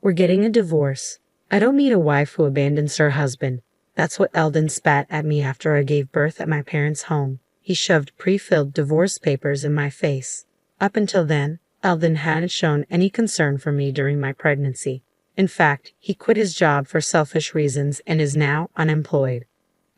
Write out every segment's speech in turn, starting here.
We're getting a divorce. I don't need a wife who abandons her husband. That's what Eldon spat at me after I gave birth at my parents' home. He shoved pre-filled divorce papers in my face. Up until then, Eldon hadn't shown any concern for me during my pregnancy. In fact, he quit his job for selfish reasons and is now unemployed.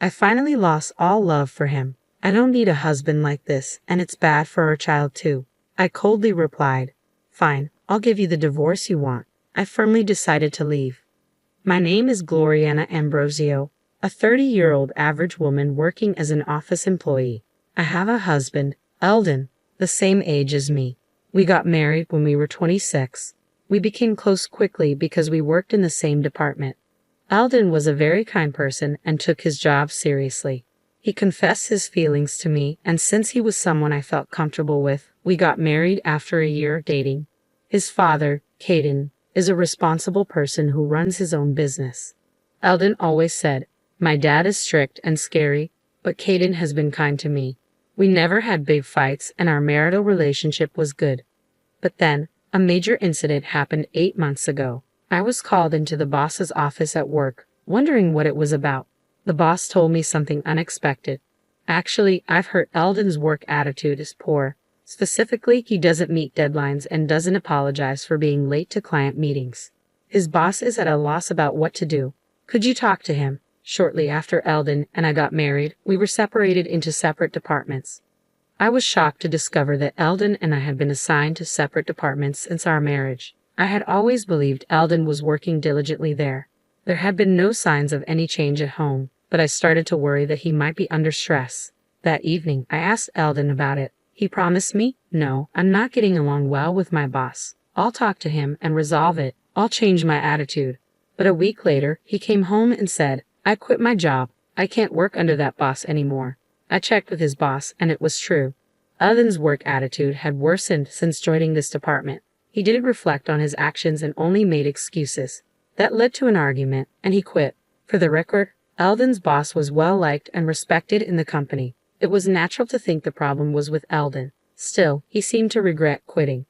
I finally lost all love for him. I don't need a husband like this, and it's bad for our child too. I coldly replied, "Fine, I'll give you the divorce you want." I firmly decided to leave. My name is Gloriana Ambrosio, a 30-year-old average woman working as an office employee. I have a husband, Eldon, the same age as me. We got married when we were 26. We became close quickly because we worked in the same department. Eldon was a very kind person and took his job seriously. He confessed his feelings to me, and since he was someone I felt comfortable with, we got married after a year of dating. His father, Caden, is a responsible person who runs his own business. Eldon always said, "My dad is strict and scary, but Caden has been kind to me." We never had big fights and our marital relationship was good. But then, a major incident happened 8 months ago. I was called into the boss's office at work, wondering what it was about. The boss told me something unexpected. Actually, I've heard Eldon's work attitude is poor. Specifically, he doesn't meet deadlines and doesn't apologize for being late to client meetings. His boss is at a loss about what to do. Could you talk to him? Shortly after Eldon and I got married, we were separated into separate departments. I was shocked to discover that Eldon and I had been assigned to separate departments since our marriage. I had always believed Eldon was working diligently there. There had been no signs of any change at home, but I started to worry that he might be under stress. That evening, I asked Eldon about it. He promised me, "No, I'm not getting along well with my boss. I'll talk to him and resolve it. I'll change my attitude." But a week later, he came home and said, "I quit my job. I can't work under that boss anymore." I checked with his boss, and it was true. Eldon's work attitude had worsened since joining this department. He didn't reflect on his actions and only made excuses. That led to an argument, and he quit. For the record, Eldon's boss was well-liked and respected in the company. It was natural to think the problem was with Eldon. Still, he seemed to regret quitting.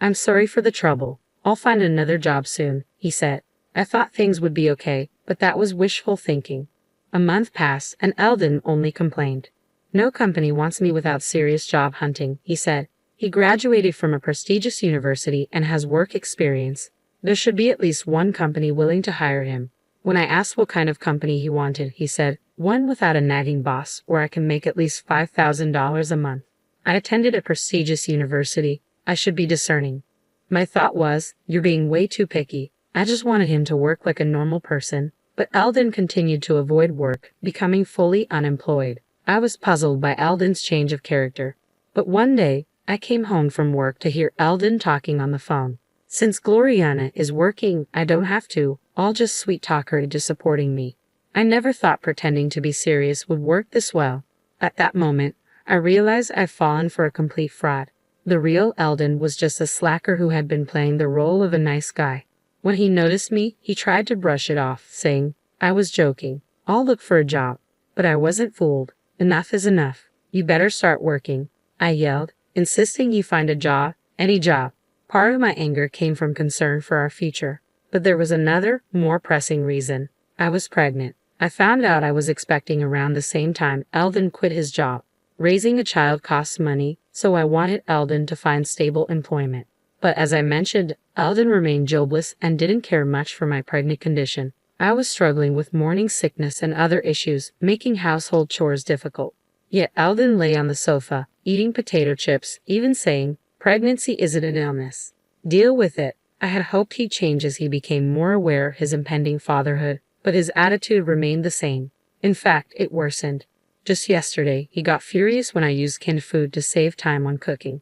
"I'm sorry for the trouble. I'll find another job soon," he said. I thought things would be okay, but that was wishful thinking. A month passed, and Eldon only complained. "No company wants me without serious job hunting," he said. He graduated from a prestigious university and has work experience. There should be at least one company willing to hire him. When I asked what kind of company he wanted, he said, "One without a nagging boss, where I can make at least $5,000 a month." I attended a prestigious university. I should be discerning. My thought was, "You're being way too picky." I just wanted him to work like a normal person. But Eldon continued to avoid work, becoming fully unemployed. I was puzzled by Eldon's change of character. But one day, I came home from work to hear Eldon talking on the phone. "Since Gloriana is working, I don't have to. I'll just sweet-talk her into supporting me." I never thought pretending to be serious would work this well. At that moment, I realized I'd fallen for a complete fraud. The real Eldon was just a slacker who had been playing the role of a nice guy. When he noticed me, he tried to brush it off, saying, "I was joking. I'll look for a job." But I wasn't fooled. "Enough is enough. You better start working," I yelled, insisting he find a job, any job. Part of my anger came from concern for our future. But there was another, more pressing reason. I was pregnant. I found out I was expecting around the same time Eldon quit his job. Raising a child costs money, so I wanted Eldon to find stable employment. But as I mentioned, Eldon remained jobless and didn't care much for my pregnant condition. I was struggling with morning sickness and other issues, making household chores difficult. Yet Eldon lay on the sofa, eating potato chips, even saying, "Pregnancy isn't an illness. Deal with it." I had hoped he'd change as he became more aware of his impending fatherhood, but his attitude remained the same. In fact, it worsened. Just yesterday, he got furious when I used canned food to save time on cooking.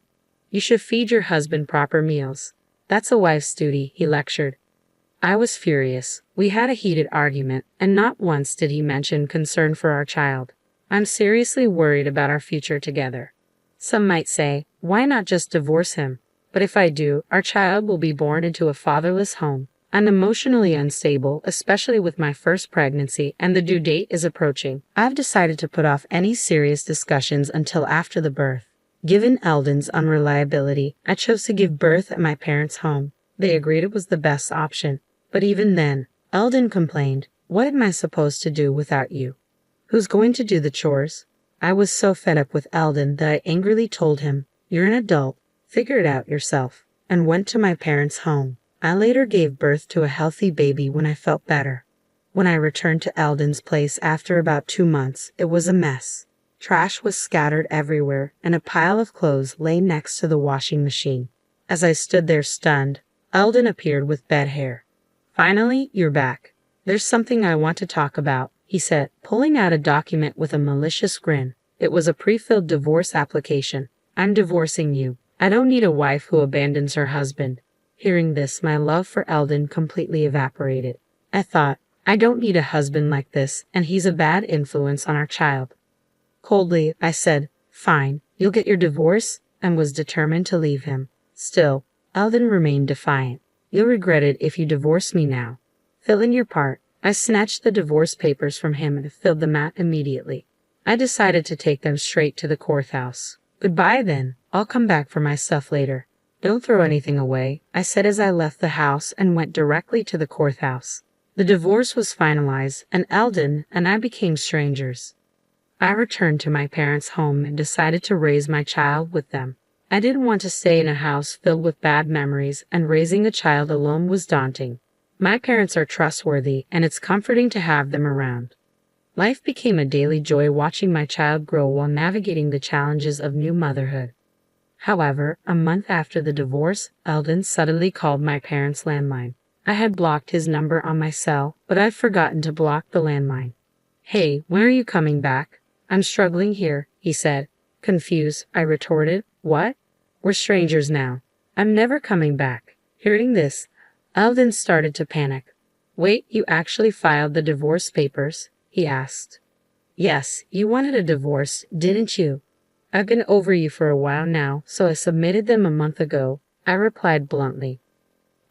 "You should feed your husband proper meals. That's a wife's duty," he lectured. I was furious. We had a heated argument, and not once did he mention concern for our child. I'm seriously worried about our future together. Some might say, why not just divorce him? But if I do, our child will be born into a fatherless home. I'm emotionally unstable, especially with my first pregnancy, and the due date is approaching. I've decided to put off any serious discussions until after the birth. Given Eldon's unreliability, I chose to give birth at my parents' home. They agreed it was the best option. But even then, Eldon complained, "What am I supposed to do without you? Who's going to do the chores?" I was so fed up with Eldon that I angrily told him, "You're an adult, figure it out yourself," and went to my parents' home. I later gave birth to a healthy baby when I felt better. When I returned to Eldon's place after about 2 months, it was a mess. Trash was scattered everywhere, and a pile of clothes lay next to the washing machine. As I stood there stunned, Eldon appeared with bed hair. "Finally, you're back. There's something I want to talk about," he said, pulling out a document with a malicious grin. It was a pre-filled divorce application. "I'm divorcing you. I don't need a wife who abandons her husband." Hearing this, my love for Eldon completely evaporated. I thought, I don't need a husband like this, and he's a bad influence on our child. Coldly, I said, "Fine, you'll get your divorce," and was determined to leave him. Still, Eldon remained defiant. "You'll regret it if you divorce me now. Fill in your part." I snatched the divorce papers from him and filled them out immediately. I decided to take them straight to the courthouse. "Goodbye then. I'll come back for my stuff later. Don't throw anything away," I said as I left the house and went directly to the courthouse. The divorce was finalized, and Eldon and I became strangers. I returned to my parents' home and decided to raise my child with them. I didn't want to stay in a house filled with bad memories, and raising a child alone was daunting. My parents are trustworthy, and it's comforting to have them around. Life became a daily joy watching my child grow while navigating the challenges of new motherhood. However, a month after the divorce, Eldon suddenly called my parents' landline. I had blocked his number on my cell, but I'd forgotten to block the landline. "Hey, when are you coming back? I'm struggling here," he said. Confused, I retorted, "What? We're strangers now. I'm never coming back." Hearing this, Eldon started to panic. "Wait, you actually filed the divorce papers?" he asked. "Yes, you wanted a divorce, didn't you? I've been over you for a while now, so I submitted them a month ago," I replied bluntly.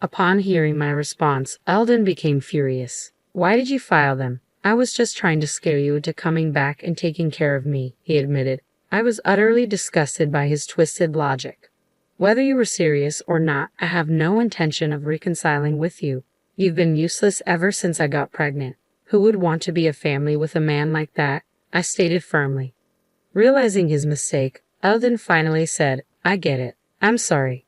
Upon hearing my response, Eldon became furious. "Why did you file them? I was just trying to scare you into coming back and taking care of me," he admitted. I was utterly disgusted by his twisted logic. "Whether you were serious or not, I have no intention of reconciling with you. You've been useless ever since I got pregnant. Who would want to be a family with a man like that?" I stated firmly. Realizing his mistake, Eldon finally said, "I get it. I'm sorry.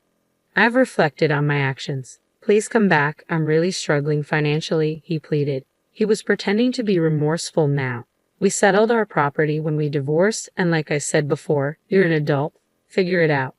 I've reflected on my actions. Please come back. I'm really struggling financially," he pleaded. He was pretending to be remorseful now. "We settled our property when we divorced, and like I said before, you're an adult. Figure it out."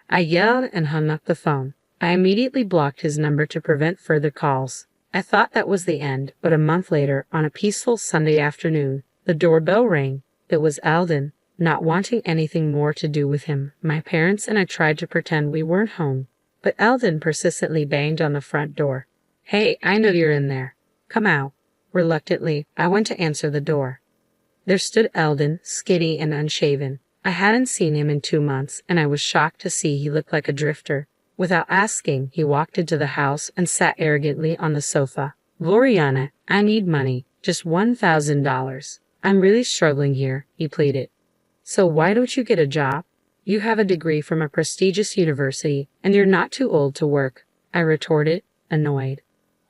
I yelled and hung up the phone. I immediately blocked his number to prevent further calls. I thought that was the end, but a month later, on a peaceful Sunday afternoon, the doorbell rang. It was Eldon. Not wanting anything more to do with him, my parents and I tried to pretend we weren't home. But Eldon persistently banged on the front door. "Hey, I know you're in there. Come out." Reluctantly, I went to answer the door. There stood Eldon, skinny and unshaven. I hadn't seen him in 2 months, and I was shocked to see he looked like a drifter. Without asking, he walked into the house and sat arrogantly on the sofa. "Gloriana, I need money. Just $1,000. I'm really struggling here," he pleaded. "So why don't you get a job? You have a degree from a prestigious university, and you're not too old to work," I retorted, annoyed.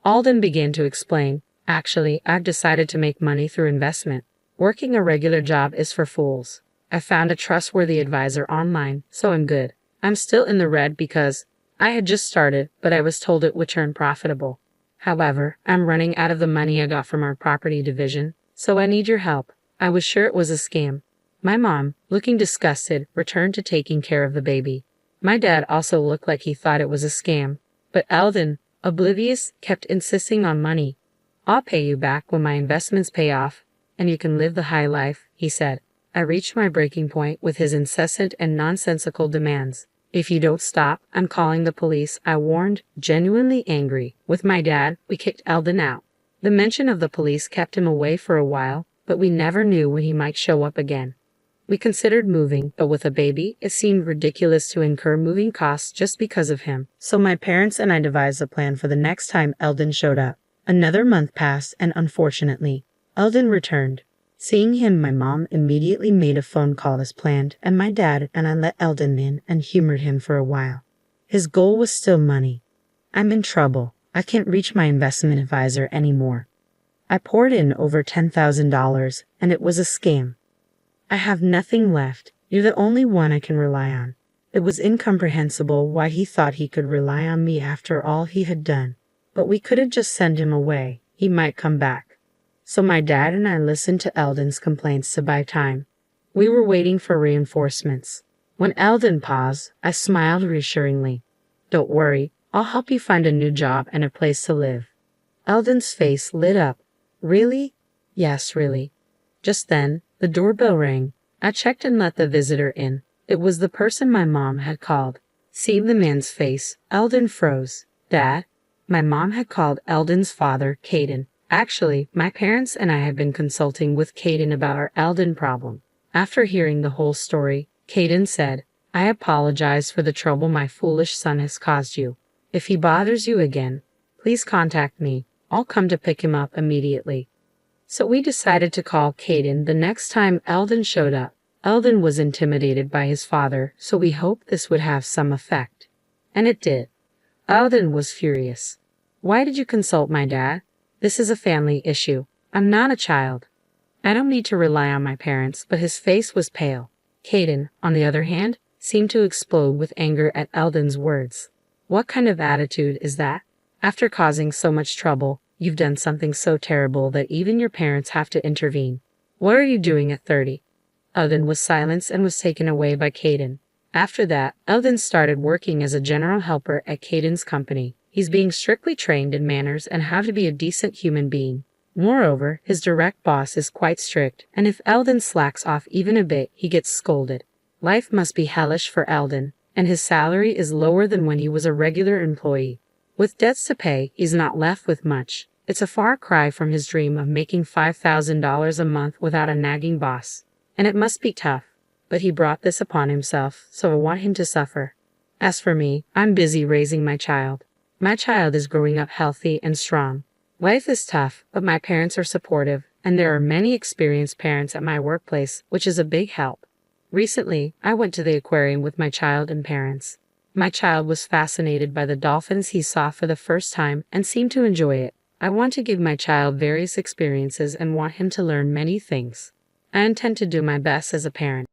Eldon began to explain. "Actually, I've decided to make money through investment. Working a regular job is for fools. I found a trustworthy advisor online, so I'm good. I'm still in the red because I had just started, but I was told it would turn profitable. However, I'm running out of the money I got from our property division, so I need your help." I was sure it was a scam. My mom, looking disgusted, returned to taking care of the baby. My dad also looked like he thought it was a scam, but Eldon, oblivious, kept insisting on money. "I'll pay you back when my investments pay off, and you can live the high life," he said. I reached my breaking point with his incessant and nonsensical demands. "If you don't stop, I'm calling the police," I warned, genuinely angry. With my dad, we kicked Eldon out. The mention of the police kept him away for a while, but we never knew when he might show up again. We considered moving, but with a baby, it seemed ridiculous to incur moving costs just because of him. So my parents and I devised a plan for the next time Eldon showed up. Another month passed, and unfortunately, Eldon returned. Seeing him, my mom immediately made a phone call as planned, and my dad and I let Eldon in and humored him for a while. His goal was still money. "I'm in trouble. I can't reach my investment advisor anymore. I poured in over $10,000 and it was a scam. I have nothing left. You're the only one I can rely on. It was incomprehensible why he thought he could rely on me after all he had done. But we couldn't just send him away. He might come back. So my dad and I listened to Eldon's complaints to buy time. We were waiting for reinforcements. When Eldon paused, I smiled reassuringly. Don't worry, I'll help you find a new job and a place to live. Eldon's face lit up. Really? Yes, really. Just then, the doorbell rang. I checked and let the visitor in. It was the person my mom had called. Seeing the man's face, Eldon froze. Dad? My mom had called Eldon's father, Caden. Actually, my parents and I had been consulting with Caden about our Eldon problem. After hearing the whole story, Caden said, I apologize for the trouble my foolish son has caused you. If he bothers you again, please contact me. I'll come to pick him up immediately. So we decided to call Caden the next time Eldon showed up. Eldon was intimidated by his father, so we hoped this would have some effect. And it did. Eldon was furious. Why did you consult my dad? This is a family issue. I'm not a child. I don't need to rely on my parents, but his face was pale. Caden, on the other hand, seemed to explode with anger at Eldon's words. What kind of attitude is that? After causing so much trouble, you've done something so terrible that even your parents have to intervene. What are you doing at 30? Eldon was silenced and was taken away by Caden. After that, Eldon started working as a general helper at Caden's company. He's being strictly trained in manners and how to be a decent human being. Moreover, his direct boss is quite strict, and if Eldon slacks off even a bit, he gets scolded. Life must be hellish for Eldon, and his salary is lower than when he was a regular employee. With debts to pay, he's not left with much. It's a far cry from his dream of making $5,000 a month without a nagging boss. And it must be tough. But he brought this upon himself, so I want him to suffer. As for me, I'm busy raising my child. My child is growing up healthy and strong. Life is tough, but my parents are supportive, and there are many experienced parents at my workplace, which is a big help. Recently, I went to the aquarium with my child and parents. My child was fascinated by the dolphins he saw for the first time and seemed to enjoy it. I want to give my child various experiences and want him to learn many things. I intend to do my best as a parent.